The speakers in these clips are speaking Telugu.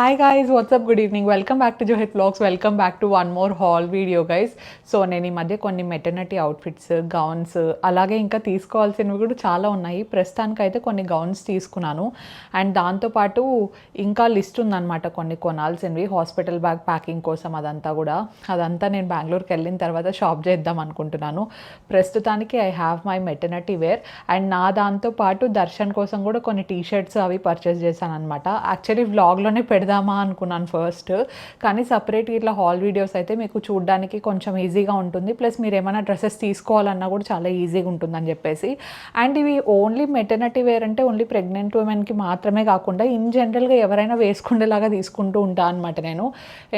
Hi guys, what's up? Good evening. Welcome back to Johit Vlogs. Welcome back to one more haul video guys. So నేను ఈ మధ్య కొన్ని మెటర్నిటీ అవుట్ఫిట్స్, గౌన్స్ అలాగే ఇంకా తీసుకోవాల్సినవి కూడా చాలా ఉన్నాయి. ప్రస్తుతానికైతే కొన్ని గౌన్స్ తీసుకున్నాను అండ్ దాంతోపాటు ఇంకా లిస్ట్ ఉందన్నమాట కొన్ని కొనాల్సినవి హాస్పిటల్ బ్యాగ్ ప్యాకింగ్ కోసం. అదంతా నేను బెంగళూరుకి వెళ్ళిన తర్వాత షాప్ చేద్దాం అనుకుంటున్నాను. ప్రస్తుతానికి I have my maternity wear and నా దాంతోపాటు దర్శన్ కోసం కూడా కొన్ని టీషర్ట్స్ అవి పర్చేస్ చేశాను అనమాట. యాక్చువల్లీ వ్లాగ్లోనే పెడదామా అనుకున్నాను ఫస్ట్, కానీ సపరేట్గా ఇట్లా హాల్ వీడియోస్ అయితే మీకు చూడడానికి కొంచెం ఈజీగా ఉంటుంది, ప్లస్ మీరు ఏమైనా డ్రెస్సెస్ తీసుకోవాలన్నా కూడా చాలా ఈజీగా ఉంటుందని చెప్పేసి. అండ్ ఇవి ఓన్లీ మెటర్నిటీ వేర్ అంటే ఓన్లీ ప్రెగ్నెంట్ ఉమెన్కి మాత్రమే కాకుండా ఇన్ జనరల్గా ఎవరైనా వేసుకునేలాగా తీసుకుంటూ ఉంటాను అనమాట నేను.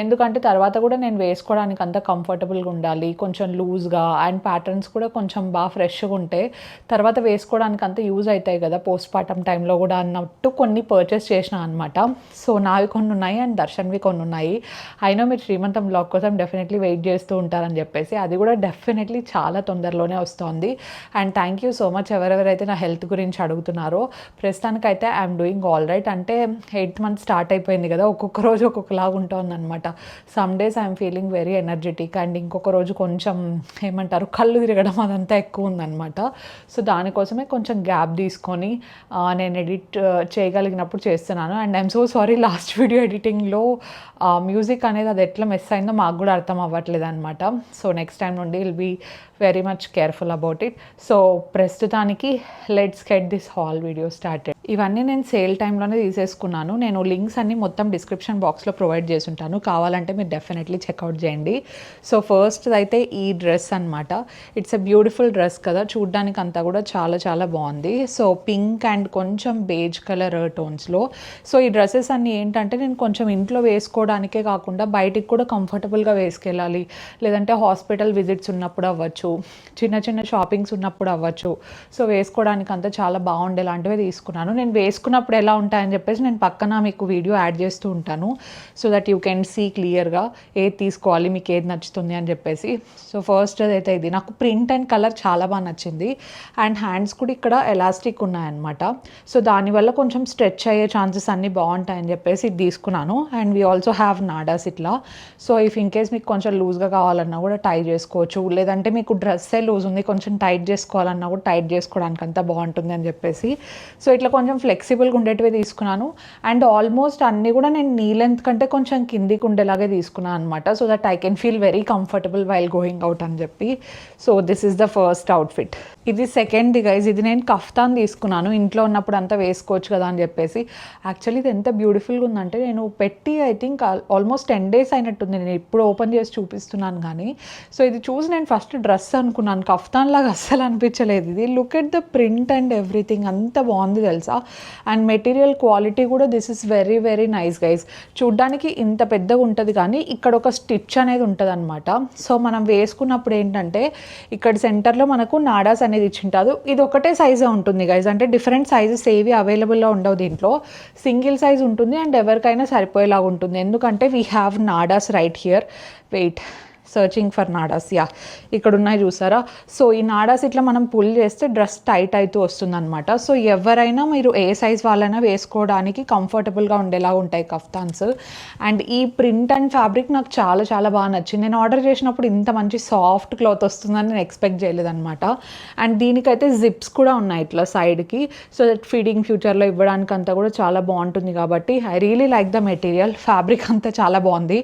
ఎందుకంటే తర్వాత కూడా నేను వేసుకోవడానికి అంత కంఫర్టబుల్గా ఉండాలి, కొంచెం లూజ్గా అండ్ ప్యాటర్న్స్ కూడా కొంచెం బాగా ఫ్రెష్గా ఉంటే తర్వాత వేసుకోవడానికి అంత యూజ్ అవుతాయి కదా పోస్ట్ పార్టమ్ టైంలో కూడా అన్నట్టు కొన్ని పర్చేస్ చేసిన అనమాట. సో నావి కొన్ని ఉన్నాయి అండ్ దర్శన్వి కొన్ని ఉన్నాయి. అయినా మీరు శ్రీమంతం బ్లాగ్ కోసం డెఫినెట్లీ వెయిట్ చేస్తూ ఉంటారని చెప్పేసి, అది కూడా డెఫినెట్లీ చాలా తొందరలోనే వస్తుంది. And thank you so much ఎవరెవరైతే నా హెల్త్ గురించి అడుగుతున్నారో. ప్రస్తుతానికైతే ఐఎమ్ డూయింగ్ ఆల్ రైట్. అంటే 8th month స్టార్ట్ అయిపోయింది కదా, ఒక్కొక్క రోజు ఒక్కొక్కలాగా ఉంటుంది అనమాట. Some days I'm feeling very energetic and ఇంకొక రోజు కొంచెం ఏమంటారు కళ్ళు తిరగడం అదంతా ఎక్కువ ఉందన్నమాట. సో దానికోసమే కొంచెం గ్యాప్ తీసుకొని నేను ఎడిట్ చేయగలిగినప్పుడు చేస్తున్నాను. And I'm so sorry, last video ఎడిటింగ్లో మ్యూజిక్ అనేది అది ఎట్లా మిస్ అయిందో మాకు కూడా అర్థం అవ్వట్లేదు అనమాట. సో నెక్స్ట్ టైం నుండి will be very much careful about it. So ప్రస్తుతానికి let's get this haul video started. ఇవన్నీ నేను సేల్ టైంలోనే తీసేసుకున్నాను. నేను లింక్స్ అన్ని మొత్తం డిస్క్రిప్షన్ బాక్స్లో ప్రొవైడ్ చేసి ఉంటాను, కావాలంటే మీరు డెఫినెట్లీ చెక్అవుట్ చేయండి. సో ఫస్ట్ అయితే ఈ డ్రెస్ అనమాట. ఇట్స్ ఎ బ్యూటిఫుల్ డ్రెస్ కదా, చూడ్డానికి అంతా కూడా చాలా చాలా బాగుంది. సో పింక్ అండ్ కొంచెం బేజ్ కలర్ టోన్స్లో. సో ఈ డ్రెస్సెస్ అన్నీ ఏంటంటే నేను కొంచెం ఇంట్లో వేసుకోవడానికే కాకుండా బయటికి కూడా కంఫర్టబుల్గా వేసుకెళ్ళాలి, లేదంటే హాస్పిటల్ విజిట్స్ ఉన్నప్పుడు అవ్వచ్చు, చిన్న చిన్న షాపింగ్స్ ఉన్నప్పుడు అవ్వచ్చు. సో వేసుకోవడానికి అంతా చాలా బాగుండేలాంటివే తీసుకున్నాను. నేను వేసుకున్నప్పుడు ఎలా ఉంటాయని చెప్పేసి నేను పక్కన మీకు వీడియో యాడ్ చేస్తూ ఉంటాను, so that you can see క్లియర్గా ఏది తీసుకోవాలి, మీకు ఏది నచ్చుతుంది అని చెప్పేసి. సో ఫస్ట్ అయితే ఇది నాకు ప్రింట్ అండ్ కలర్ చాలా బాగా నచ్చింది. అండ్ హ్యాండ్స్ కూడా ఇక్కడ ఎలాస్టిక్ ఉన్నాయన్నమాట. సో దానివల్ల కొంచెం స్ట్రెచ్ అయ్యే ఛాన్సెస్ అన్నీ బాగుంటాయని చెప్పేసి ఇది తీసుకున్నాను. అండ్ వీ ఆల్సో హ్యావ్ నాడాస్ ఇట్లా. సో ఇఫ్ ఇన్ కేస్ మీకు కొంచెం లూజ్గా కావాలన్నా కూడా టై చేసుకోవచ్చు, లేదంటే మీకు డ్రెస్సే లూజ్ ఉంది కొంచెం టైట్ చేసుకోవాలన్నా కూడా టైట్ చేసుకోవడానికి అంతా బాగుంటుంది అని చెప్పేసి. సో ఇట్లా కొంచెం ఫ్లెక్సిబుల్గా ఉండేటివే తీసుకున్నాను. అండ్ ఆల్మోస్ట్ అన్నీ కూడా నేను నీ లెంత్ కంటే కొంచెం కిందికి ఉండేలాగే తీసుకున్నాను అనమాట, so that I can feel very comfortable while going out అని చెప్పి. So this is the first outfit. ఇది సెకండ్ది గైజ్. ఇది నేను కఫ్తాన్ తీసుకున్నాను, ఇంట్లో ఉన్నప్పుడు అంతా వేసుకోవచ్చు కదా అని చెప్పేసి. యాక్చువల్లీ ఇది ఎంత బ్యూటిఫుల్గా ఉందంటే నేను పెట్టి ఐ థింక్ ఆల్మోస్ట్ 10 days అయినట్టుంది, నేను ఇప్పుడు ఓపెన్ చేసి చూపిస్తున్నాను కానీ. సో ఇది చూసి నేను ఫస్ట్ డ్రెస్ అనుకున్నాను, కఫ్తాన్ లాగా అస్సలు అనిపించలేదు ఇది. Look at the print and everything, అంత బాగుంది తెలుసా. అండ్ మెటీరియల్ క్వాలిటీ కూడా this is very very nice guys. చూడ్డానికి ఇంత పెద్దగా ఉంటుంది కానీ ఇక్కడ ఒక స్టిచ్ అనేది ఉంటుంది అనమాట. సో మనం వేసుకున్నప్పుడు ఏంటంటే ఇక్కడ సెంటర్లో మనకు నాడాస్ అనేది ఇచ్చింటారు. ఇది ఒకటే సైజే ఉంటుంది గైజ్, అంటే డిఫరెంట్ సైజెస్ ఏవి అవైలబుల్లో ఉండవు దీంట్లో. సింగిల్ సైజ్ ఉంటుంది అండ్ ఎవరికైనా సరిపోయేలాగా ఉంటుంది. ఎందుకంటే we have nadas right here. Wait, searching for nadas. Yeah, ఇక్కడ ఉన్నాయి చూసారా. సో ఈ నాడాస్ ఇట్లా మనం పుల్ చేస్తే డ్రెస్ టైట్ అవుతూ వస్తుంది అనమాట. సో ఎవరైనా మీరు ఏ సైజ్ వాళ్ళైనా వేసుకోవడానికి కంఫర్టబుల్గా ఉండేలా ఉంటాయి కఫ్తాన్స్. అండ్ ఈ ప్రింట్ అండ్ ఫ్యాబ్రిక్ నాకు చాలా చాలా బాగా నచ్చింది. నేను ఆర్డర్ చేసినప్పుడు ఇంత మంచి సాఫ్ట్ క్లాత్ వస్తుందని నేను ఎక్స్పెక్ట్ చేయలేదన్నమాట. అండ్ దీనికైతే జిప్స్ కూడా ఉన్నాయి ఇట్లా సైడ్కి, సో దట్ ఫీడింగ్ ఫ్యూచర్లో ఇవ్వడానికి అంతా కూడా చాలా బాగుంటుంది కాబట్టి I really like the material. Fabric అంతా చాలా బాగుంది.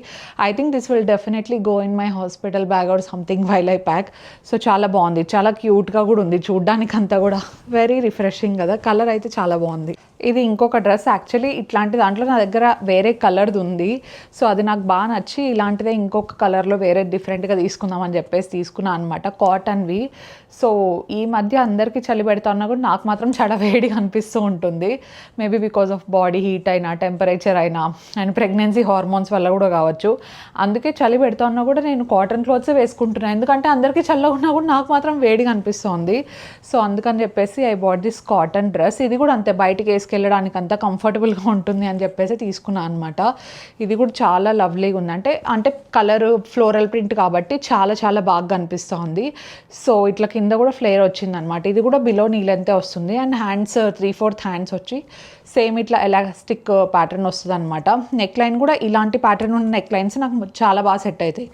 I think this will definitely go in my hospital bag or something while I pack. So చాలా బాగుంది, చాలా క్యూట్గా కూడా ఉంది చూడ్డానికి అంతా కూడా. వెరీ రిఫ్రెషింగ్ కదా, కలర్ అయితే చాలా బాగుంది. ఇది ఇంకొక డ్రెస్. యాక్చువల్లీ ఇట్లాంటి దాంట్లో నా దగ్గర వేరే కలర్ది ఉంది, సో అది నాకు బాగా నచ్చి ఇలాంటిదే ఇంకొక కలర్లో వేరే డిఫరెంట్గా తీసుకుందామని చెప్పేసి తీసుకున్నాను అనమాట, కాటన్వి. సో ఈ మధ్య అందరికీ చలి పెడతా ఉన్నా కూడా నాకు మాత్రం చాలా వేడిగా అనిపిస్తూ ఉంటుంది. Maybe because of body heat అయినా, టెంపరేచర్ అయినా, అండ్ ప్రెగ్నెన్సీ హార్మోన్స్ వల్ల కూడా కావచ్చు. అందుకే చలి పెడతా ఉన్నా కూడా నేను కాటన్ క్లాత్సే వేసుకుంటున్నాను, ఎందుకంటే అందరికీ చల్లగా ఉన్నా కూడా నాకు మాత్రం వేడిగా అనిపిస్తుంది. సో అందుకని చెప్పేసి I bought this cotton dress. ఇది కూడా అంతే, బయటికి వేసుకెళ్ళడానికి అంతా కంఫర్టబుల్గా ఉంటుంది అని చెప్పేసి తీసుకున్నాను అనమాట. ఇది కూడా చాలా లవ్లీగా ఉంది, అంటే కలర్ ఫ్లోరల్ ప్రింట్ కాబట్టి చాలా చాలా బాగా కనిపిస్తుంది. సో ఇట్లా కింద కూడా ఫ్లేర్ వచ్చిందనమాట. ఇది కూడా బిలో నీ లెంతే వస్తుంది అండ్ హ్యాండ్స్ 3/4 హ్యాండ్స్ వచ్చి సేమ్ ఇట్లా ఎలాస్టిక్ ప్యాటర్న్ వస్తుంది అనమాట. నెక్ లైన్ కూడా ఇలాంటి ప్యాటర్న్ ఉన్న నెక్ లైన్స్ నాకు చాలా బాగా సెట్ అవుతాయి,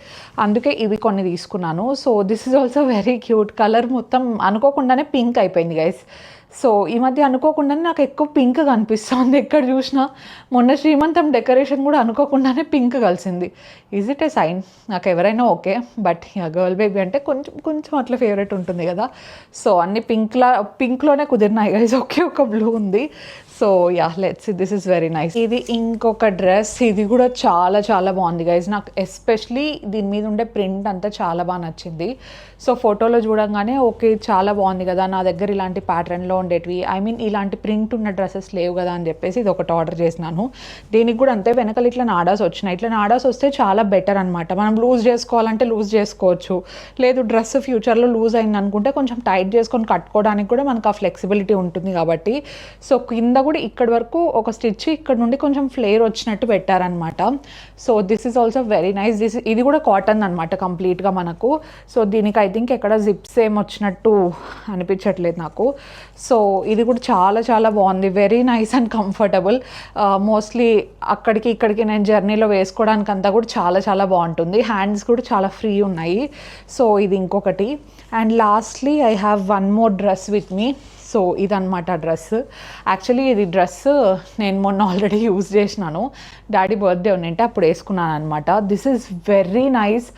అందుకే ఇవి కొన్ని తీసుకున్నాను. So this is also very cute. Colour మొత్తం అనుకోకుండానే పింక్ అయిపోయింది గైస్. సో ఈ మధ్య అనుకోకుండానే నాకు ఎక్కువ పింక్ కనిపిస్తుంది ఎక్కడ చూసినా. మొన్న శ్రీమంతం డెకరేషన్ కూడా అనుకోకుండానే పింక్ కలిసింది. Is it a sign? నాకు ఎవరైనా ఓకే, బట్ గర్ల్ బేబీ అంటే కొంచెం అట్లా ఫేవరెట్ ఉంటుంది కదా. సో అన్ని పింక్లోనే కుదిరినాయి గైస్, ఒకే ఒక బ్లూ ఉంది. So yeah let's, this is very nice. ఇది ఇంకొక డ్రెస్, ఇది కూడా చాలా చాలా బాగుంది గైజ్. నాకు ఎస్పెషలీ దీని మీద ఉండే ప్రింట్ అంతా చాలా బాగా నచ్చింది. సో ఫోటోలో చూడంగానే ఓకే చాలా బాగుంది కదా, నా దగ్గర ఇలాంటి ప్యాటర్న్లో ఉండేటివి, ఐ మీన్ ఇలాంటి ప్రింట్ ఉన్న డ్రెస్సెస్ లేవు కదా అని చెప్పేసి ఇది ఒకటి ఆర్డర్ చేసినాను. దీనికి కూడా అంతే, వెనకాల ఇట్లా నాడాస్ వచ్చినాయి. ఇట్లా నాడాస్ వస్తే చాలా బెటర్ అనమాట. మనం లూజ్ చేసుకోవాలంటే లూజ్ చేసుకోవచ్చు, లేదు డ్రెస్ ఫ్యూచర్లో లూజ్ అయింది అనుకుంటే కొంచెం టైట్ చేసుకొని కట్టుకోవడానికి కూడా మనకు ఆ ఫ్లెక్సిబిలిటీ ఉంటుంది కాబట్టి. సో కింద కూడా ఇక్కడ వరకు ఒక స్టిచ్, ఇక్కడ నుండి కొంచెం ఫ్లేర్ వచ్చినట్టు పెట్టారనమాట. So this is also very nice. ఇది కూడా కాటన్ అనమాట కంప్లీట్గా మనకు. సో దీనికి ఐ థింక్ ఎక్కడ జిప్స్ ఏం వచ్చినట్టు అనిపించట్లేదు నాకు. సో ఇది కూడా చాలా చాలా బాగుంది, very nice and comfortable. Mostly అక్కడికి ఇక్కడికి నేను జర్నీలో వేసుకోవడానికి అంతా కూడా చాలా చాలా బాగుంటుంది. హ్యాండ్స్ కూడా చాలా ఫ్రీ ఉన్నాయి. సో ఇది ఇంకొకటి. And lastly I have one more dress with me. So ఇదనమాట డ్రెస్. యాక్చువల్లీ ఇది డ్రెస్ నేను మొన్న ఆల్రెడీ యూజ్ చేసినాను, డాడీ బర్త్డే ఉన్నంటే అప్పుడు వేసుకున్నాను అనమాట. This is very nice.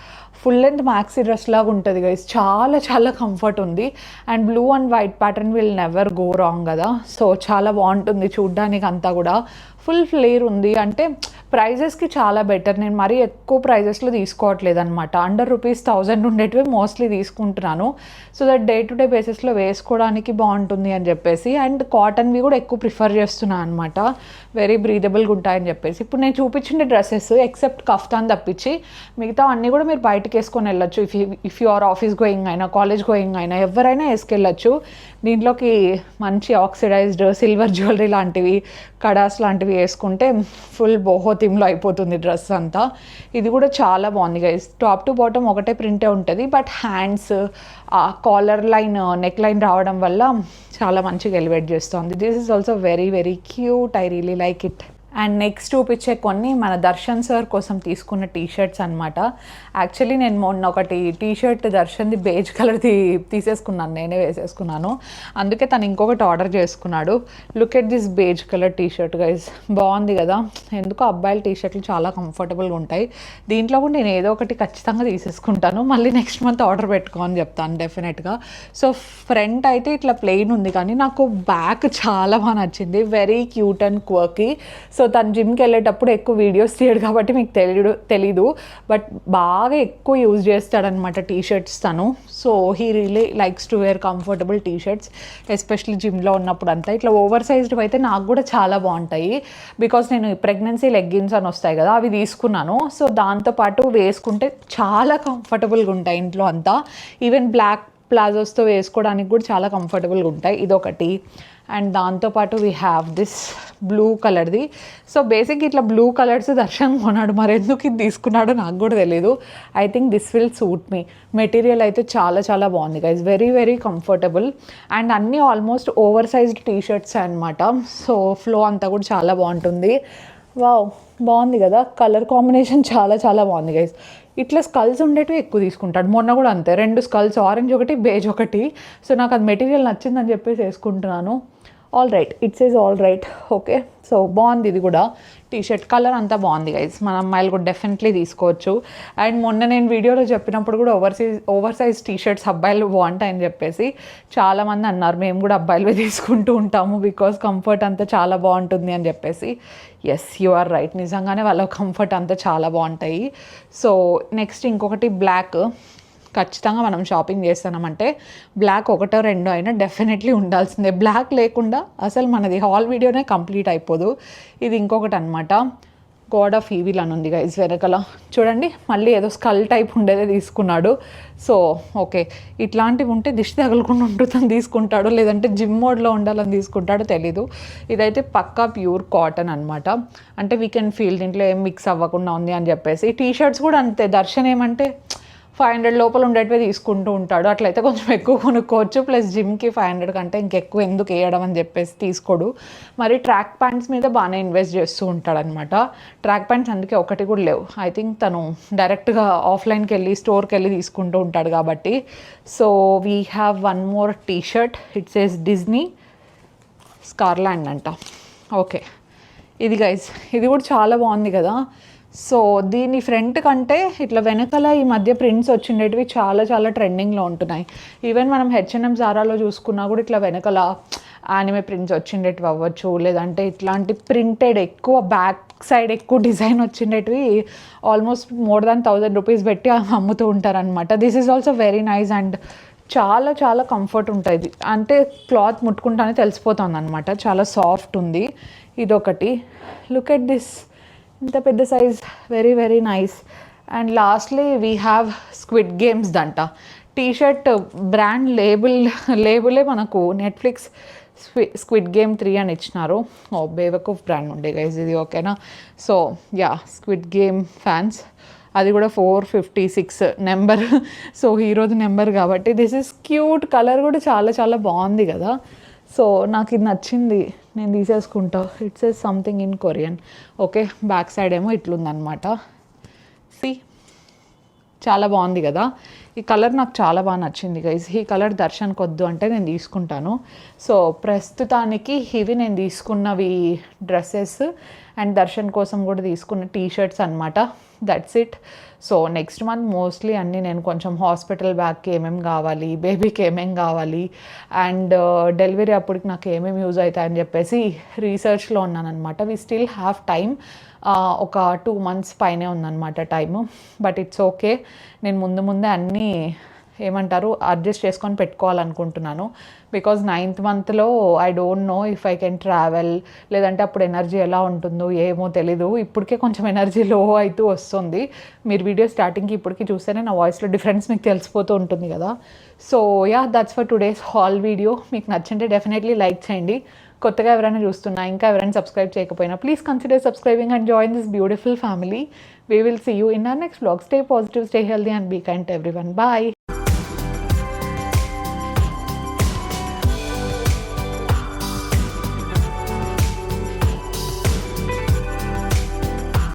Full length maxi dress లాగా ఉంటుంది గైస్, చాలా చాలా కంఫర్ట్ ఉంది. And blue and white pattern will never go wrong కదా. సో చాలా బాగుంటుంది చూడ్డానికి అంతా కూడా. ఫుల్ ఫ్లేర్ ఉంది, అంటే ప్రైజెస్కి చాలా బెటర్. నేను మరీ ఎక్కువ ప్రైజెస్లో తీసుకోవట్లేదు అనమాట. అండర్ ₹1000 ఉండేటివి మోస్ట్లీ తీసుకుంటున్నాను. So that day to day బేసిస్లో వేసుకోవడానికి బాగుంటుంది అని చెప్పేసి. అండ్ కాటన్వి కూడా ఎక్కువ ప్రిఫర్ చేస్తున్నాను అనమాట, వెరీ బ్రీదబుల్గా ఉంటాయని చెప్పేసి. ఇప్పుడు నేను చూపించిన డ్రెస్సెస్ ఎక్సెప్ట్ కఫ్తాన్ తప్పించి మిగతా అన్నీ కూడా మీరు బయటకు వేసుకొని వెళ్ళొచ్చు. If you are office going అయినా కాలేజ్ గోయింగ్ అయినా ఎవరైనా వేసుకెళ్ళచ్చు. దీంట్లోకి మంచి ఆక్సిడైజ్డ్ సిల్వర్ జ్యువెలరీ లాంటివి, కడాస్ లాంటివి వేసుకుంటే ఫుల్ బోహో థీమ్లో అయిపోతుంది డ్రెస్ అంతా. ఇది కూడా చాలా బాగుంది గైస్. టాప్ టు బాటమ్ ఒకటే ప్రింటే ఉంటుంది, but hands caller line neck line రావడం వల్ల చాలా మంచిగా ఎలివేట్ చేస్తుంది. This is also very very cute, I really like it. And next చూపించే కొన్ని మన దర్శన్ సార్ కోసం తీసుకున్న టీషర్ట్స్ అనమాట. యాక్చువల్లీ నేను మొన్న ఒకటి టీషర్ట్ దర్శన్ది బేజ్ కలర్ది తీసేసుకున్నాను, నేనే వేసేసుకున్నాను. అందుకే తను ఇంకొకటి ఆర్డర్ చేసుకున్నాడు. Look at this beige colour T shirt guys, బాగుంది కదా. ఎందుకో అబ్బాయిల టీషర్ట్లు చాలా కంఫర్టబుల్గా ఉంటాయి. దీంట్లో కూడా నేను ఏదో ఒకటి ఖచ్చితంగా తీసేసుకుంటాను. మళ్ళీ నెక్స్ట్ మంత్ ఆర్డర్ పెట్టుకోమని చెప్తాను డెఫినెట్గా. సో ఫ్రంట్ అయితే ఇట్లా ప్లెయిన్ ఉంది, కానీ నాకు బ్యాక్ చాలా బాగా నచ్చింది, very cute and quirky. So తను జిమ్కి వెళ్ళేటప్పుడు ఎక్కువ వీడియోస్ తీయడు కాబట్టి మీకు తెలీదు, బట్ బాగా ఎక్కువ యూజ్ చేస్తాడనమాట టీషర్ట్స్ తను. So he really likes to wear comfortable T shirts, especially జిమ్లో ఉన్నప్పుడు అంతా. ఇట్లా ఓవర్ సైజ్డ్ అయితే నాకు కూడా చాలా బాగుంటాయి, బికాస్ నేను ప్రెగ్నెన్సీ లెగ్గిన్స్ అని వస్తాయి కదా అవి తీసుకున్నాను. సో దాంతోపాటు వేసుకుంటే చాలా కంఫర్టబుల్గా ఉంటాయి ఇంట్లో అంతా. ఈవెన్ బ్లాక్ ప్లాజోస్తో వేసుకోవడానికి కూడా చాలా కంఫర్టబుల్గా ఉంటాయి. ఇదొకటి. అండ్ దాంతోపాటు వీ హ్యావ్ దిస్ బ్లూ కలర్ది. సో బేసిక్ ఇట్లా బ్లూ కలర్స్ దర్శన్ కొన్నాడు, మరి ఎందుకు ఇది తీసుకున్నాడో నాకు కూడా తెలీదు. I think this will suit me. Material అయితే చాలా చాలా బాగుంది guys, very very comfortable. And అన్నీ ఆల్మోస్ట్ ఓవర్ సైజ్డ్ టీషర్ట్స్ అనమాట. సో ఫ్లో అంతా కూడా చాలా బాగుంటుంది. వావ్, బాగుంది కదా, కలర్ కాంబినేషన్ చాలా చాలా బాగుంది గైస్. ఇట్లా స్కల్స్ ఉండేటివి ఎక్కువ తీసుకుంటాడు. మొన్న కూడా అంతే, 2 స్కల్స్, ఆరెంజ్ ఒకటి బేజ్ ఒకటి. సో నాకు అది మెటీరియల్ నచ్చిందని చెప్పేసి వేసుకుంటున్నాను. All right, it's is all right, okay. So బాగుంది ఇది కూడా. టీషర్ట్ కలర్ అంతా బాగుంది గైస్, మన అమ్మాయిలు కూడా డెఫినెట్లీ తీసుకోవచ్చు. అండ్ మొన్న నేను వీడియోలో చెప్పినప్పుడు కూడా ఓవర్ సైజ్ టీషర్ట్స్ అబ్బాయిలు బాగుంటాయని చెప్పేసి చాలామంది అన్నారు. మేము కూడా అబ్బాయిలు తీసుకుంటూ ఉంటాము, బికాస్ కంఫర్ట్ అంతా చాలా బాగుంటుంది అని చెప్పేసి. ఎస్, యు ఆర్ రైట్, నిజంగానే వాళ్ళ కంఫర్ట్ అంతా చాలా బాగుంటాయి. సో నెక్స్ట్ ఇంకొకటి బ్లాక్. ఖచ్చితంగా మనం షాపింగ్ చేస్తున్నామంటే బ్లాక్ ఒకటో రెండో అయినా డెఫినెట్లీ ఉండాల్సిందే. బ్లాక్ లేకుండా అసలు మనది హాల్ వీడియోనే కంప్లీట్ అయిపోదు. ఇది ఇంకొకటి అనమాట. గాడ్ ఆఫ్ ఈవిల్ అని ఉంది గైస్ వెనకల. చూడండి మళ్ళీ ఏదో స్కల్ టైప్ ఉండేదే తీసుకున్నాడు. సో ఓకే, ఇట్లాంటివి ఉంటే దిష్టి తగలకుండా ఉంటుందని తీసుకుంటాడు, లేదంటే జిమ్ మోడ్లో ఉండాలని తీసుకుంటాడో తెలీదు. ఇదైతే పక్కా ప్యూర్ కాటన్ అనమాట. అంటే వీ కెన్ ఫీల్ దీంట్లో ఏం మిక్స్ అవ్వకుండా ఉంది అని చెప్పేసి. టీ షర్ట్స్ కూడా అంతే. దర్శన్ ఏమంటే 500 లోపల ఉండేటివే తీసుకుంటూ ఉంటాడు. అట్లయితే కొంచెం ఎక్కువ కొనుక్కోవచ్చు. ప్లస్ జిమ్కి 500 కంటే ఇంకెక్కువ ఎందుకు వేయడం అని చెప్పేసి తీసుకోడు. మరి ట్రాక్ ప్యాంట్స్ మీద బాగానే ఇన్వెస్ట్ చేస్తూ ఉంటాడనమాట. ట్రాక్ ప్యాంట్స్ అందుకే ఒకటి కూడా లేవు. ఐ థింక్ తను డైరెక్ట్గా ఆఫ్లైన్కి వెళ్ళి స్టోర్కి వెళ్ళి తీసుకుంటూ ఉంటాడు కాబట్టి. So we have one more T shirt. It says Disney స్కార్లాండ్ అంట. ఓకే, ఇది గైస్, ఇది కూడా చాలా బాగుంది కదా. సో దీని ఫ్రంట్ కంటే ఇట్లా వెనకాల ఈ మధ్య ప్రింట్స్ వచ్చిండేటివి చాలా చాలా ట్రెండింగ్లో ఉంటున్నాయి. ఈవెన్ మనం H&M జారాలో చూసుకున్నా కూడా ఇట్లా వెనకాల యానిమే ప్రింట్స్ వచ్చిండేటివి అవ్వచ్చు, లేదంటే ఇట్లాంటి ప్రింటెడ్ ఎక్కువ బ్యాక్ సైడ్ ఎక్కువ డిజైన్ వచ్చిండేటివి ఆల్మోస్ట్ మోర్ దాన్ 1000 రూపీస్ పెట్టి అమ్ముతూ ఉంటారనమాట. This is also very nice and చాలా చాలా కంఫర్ట్ ఉంటుంది. అంటే క్లాత్ ముట్టుకుంటానే తెలిసిపోతుంది అనమాట. చాలా సాఫ్ట్ ఉంది. ఇదొకటి. లుక్ ఎట్ దిస్, ఇంత పెద్ద size, very very nice. And lastly we have squid games దంట. టీషర్ట్ బ్రాండ్ లేబులే మనకు నెట్ఫ్లిక్స్ స్క్విడ్ గేమ్ 3 అని ఇచ్చినారు. ఓ బేవకూఫ్ బ్రాండ్ ఉండే గైజ్ ఇది, ఓకేనా. So yeah, squid game fans. అది కూడా 456 నెంబర్. సో హీరోది నెంబర్ కాబట్టి. This is cute. కలర్ కూడా చాలా చాలా బాగుంది కదా. సో నాకు ఇది నచ్చింది, నేను తీసేసుకుంటా. It's a something in Korean. Okay, back side ఏమో ఇట్లుందనమాట. సి, చాలా బాగుంది కదా. ఈ కలర్ నాకు చాలా బాగా నచ్చింది గైస్. ఈ కలర్ దర్శన్కి వద్దు అంటే నేను తీసుకుంటాను. సో ప్రస్తుతానికి ఇవి నేను తీసుకున్నవి డ్రెస్సెస్ అండ్ దర్శన్ కోసం కూడా తీసుకున్న టీ షర్ట్స్ అనమాట. That's it. So next month mostly అన్నీ నేను కొంచెం హాస్పిటల్ బ్యాగ్కి ఏమేమి కావాలి, బేబీకి ఏమేమి కావాలి, అండ్ డెలివరీ అప్పటికి నాకు ఏమేమి యూజ్ అవుతాయని చెప్పేసి రీసెర్చ్లో ఉన్నాను అనమాట. We still have time. ఒక 2 months పైనే ఉందన్నమాట టైము. But it's okay. నేను ముందే అన్నీ ఏమంటారు అడ్జస్ట్ చేసుకొని పెట్టుకోవాలనుకుంటున్నాను. బికాజ్ 9th monthలో I don't know if I can travel, లేదంటే అప్పుడు ఎనర్జీ ఎలా ఉంటుందో ఏమో తెలీదు. ఇప్పటికే కొంచెం ఎనర్జీ లో అవుతూ వస్తుంది. మీరు వీడియో స్టార్టింగ్కి ఇప్పటికీ చూస్తేనే నా వాయిస్లో డిఫరెన్స్ మీకు తెలిసిపోతూ ఉంటుంది కదా. So yeah, that's for today's hall video. మీకు నచ్చింటే డెఫినెట్లీ లైక్ చేయండి. కొత్తగా ఎవరైనా చూస్తున్నా, ఇంకా ఎవరైనా సబ్స్క్రైబ్ చేయకపోయినా please consider subscribing and join this beautiful family. We will see you in our next vlog. Stay positive, stay healthy and be kind to everyone. Bye.